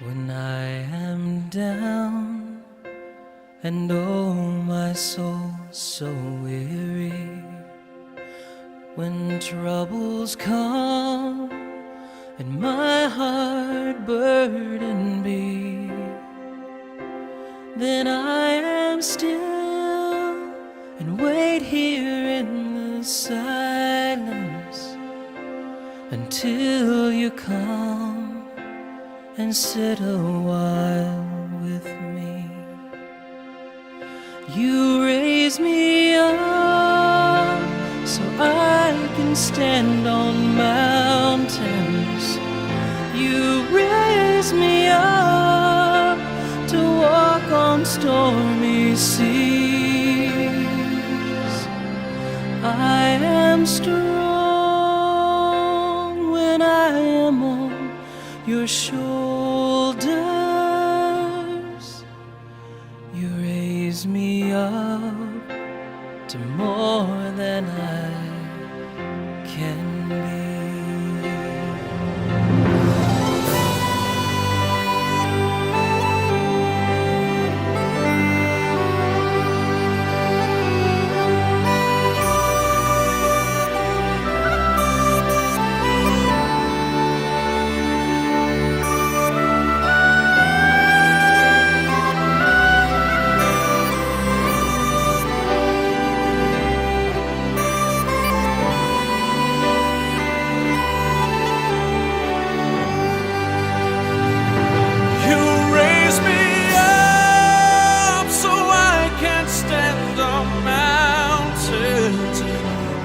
When I am down and oh my soul so weary, when troubles come and my heart burden be, then I am still and wait here in the silence until you come and sit a while with me. You raise me up so I can stand on mountains. You raise me up to walk on stormy seas. I am strong when I am on your shoulders. You raise me up to more than I can be.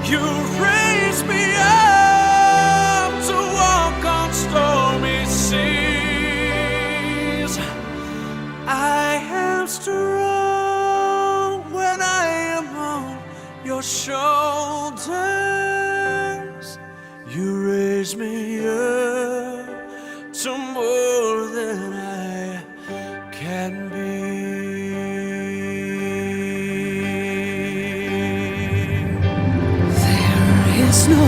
You raise me up to walk on stormy seas. I am strong when I am on your shoulders. You raise me up to more than I can be. No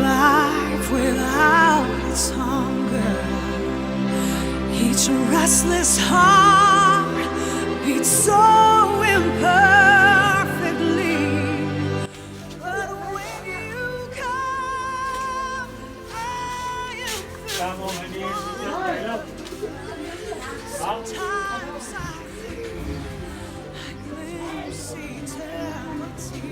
life without its hunger. Each restless heart beats so imperfectly. But when you come, I am filled. Sometimes I glimpse eternity.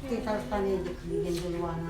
Kita harus panen bikin duluan.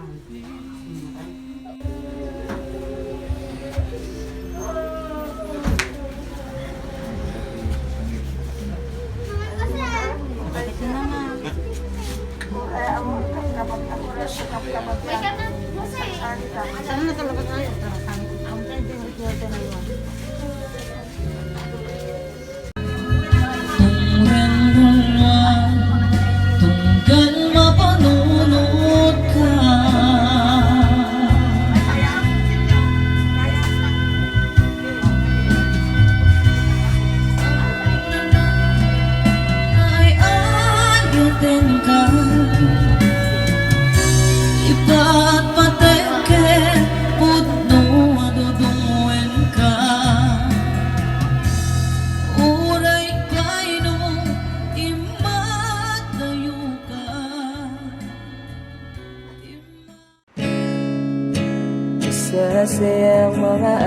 Masayang mga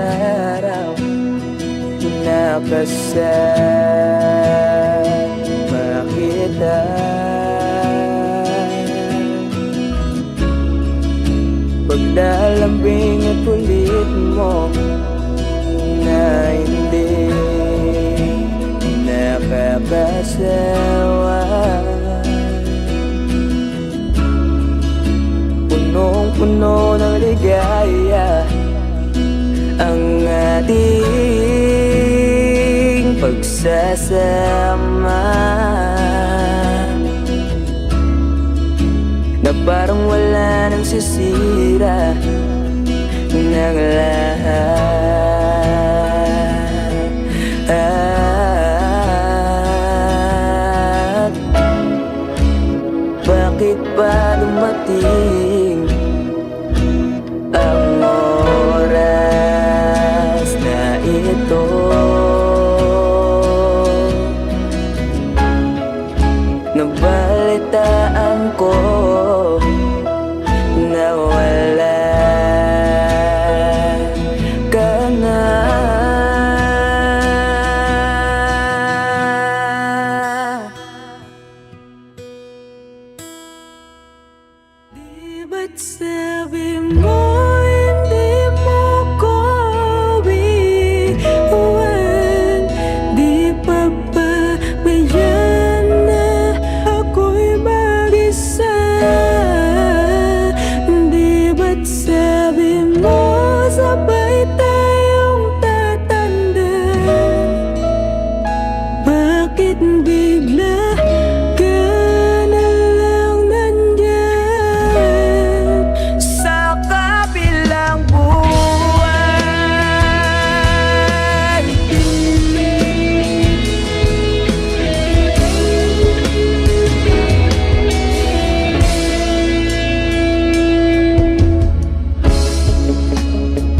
araw nakasama kita. paglalambing at ulit mo na hindi nakakasawa. Punong-puno ng ligaya ang ating pagsasama, na parang wala nang sisira ng lahat. Bakit ba dumating ang oras na ito? Nabalitaan ko na wala ka na. Di ba't sabi mo hindi mo ko iiwan? Di pa ba bayan na ako'y mag-isa? Di ba't sabi mo sabay tayong tatanda? Bakit bigla ka na lang nandyan sa kabilang buwan?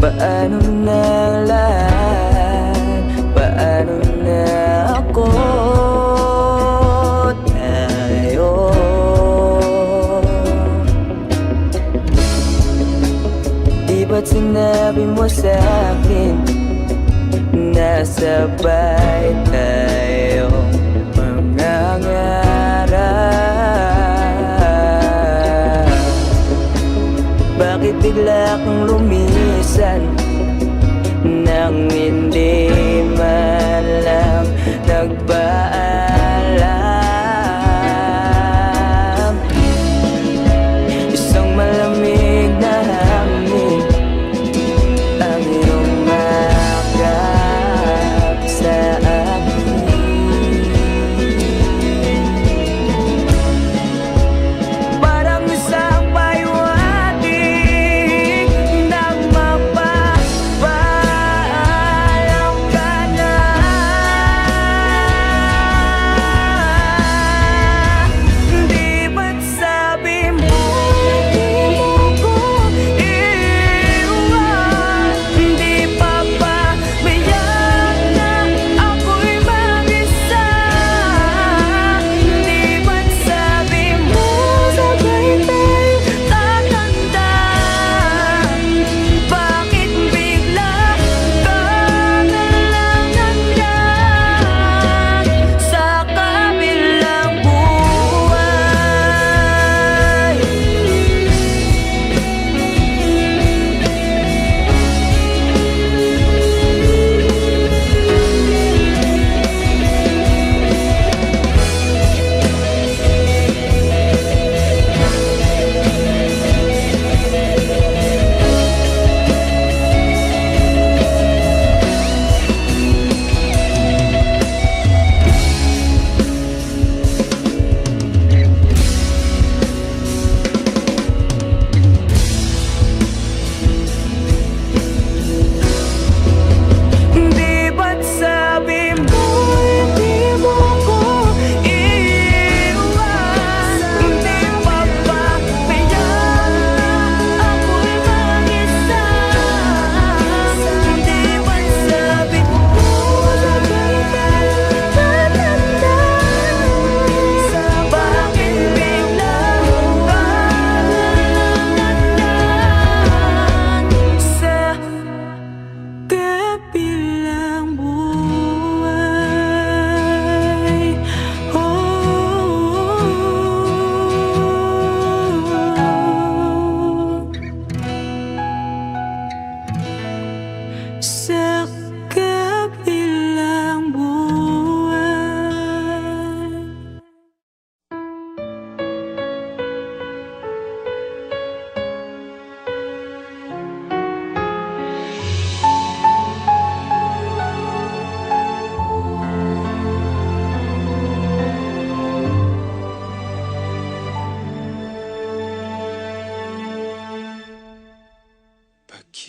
Paano na ang lahat? Paano na ako? Tayo di ba't sinabi mo sa'kin na sabay tayong mangangarap? Bakit bigla kang lumisan nang hindi man lang nagpaalam? Isang malamig na hangin ang yumakap sa akin. Parang isang paywating nang mapapaalam ka na.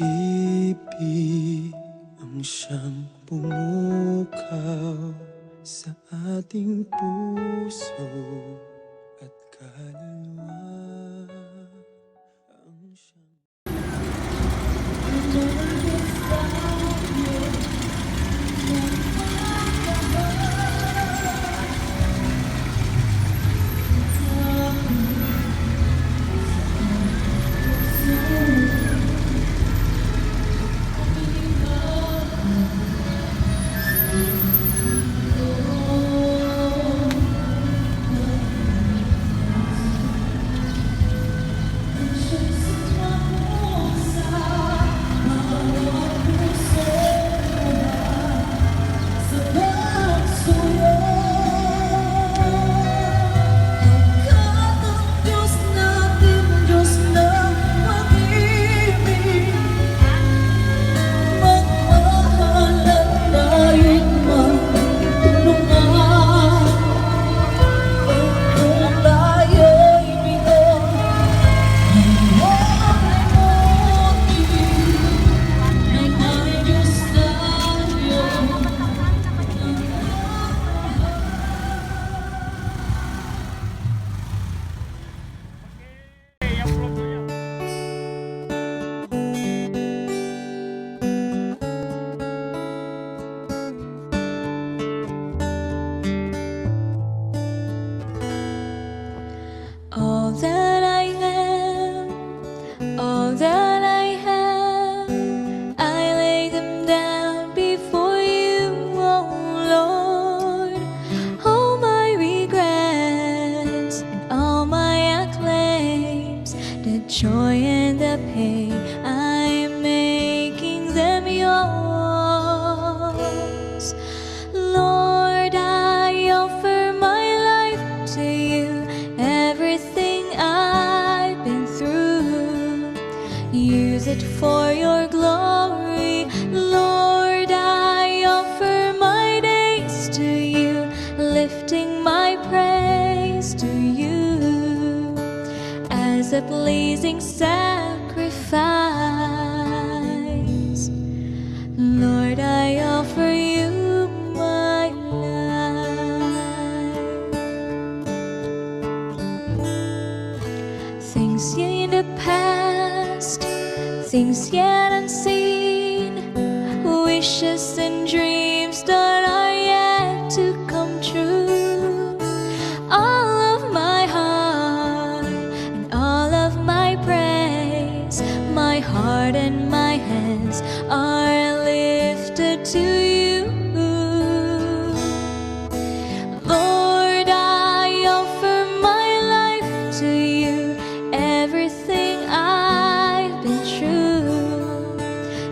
pag-ibig ang siyang pumukaw sa ating puso at kaluluwa ang siyang all that I am, all that I have, I lay them down before you, oh Lord. All my regrets and all my acclaims, the joy and the pain, I'm making them yours. Lord, I offer my life to you, everything I've been through. Use it for your glory. Lord, I offer my days to you, lifting my praise to you as a pleasing sacrifice. Lord, I offer you my life. Things in the past, things yet unseen, wishes and dreams that are yet to come true. All of my heart and all of my praise, my heart and my hands are lifted to you. Lord, I offer my life to you, everything I've been through.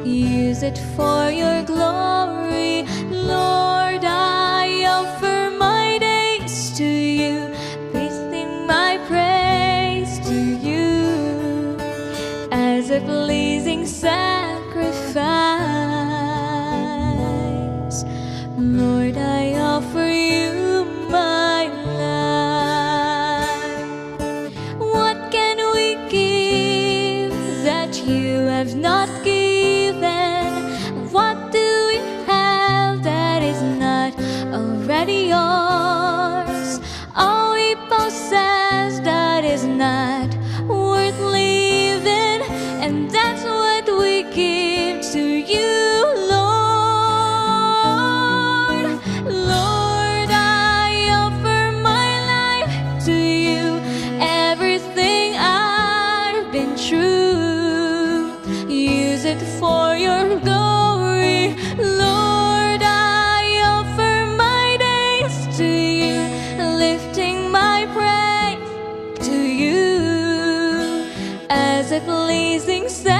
Use it for your glory. Lord, I offer my days to you, placing my praise to you as a pleasing sacrifice. Lord, I offer you my life. What can we give that you have not given? What do we have that is not already yours? All we possess that is not worth living, and that's what we give to you, Lord. Lord, I offer my life to you, everything I've been through. Use it for your glory. Lord, I offer my days to you, lifting my praise to you as a pleasing sacrifice.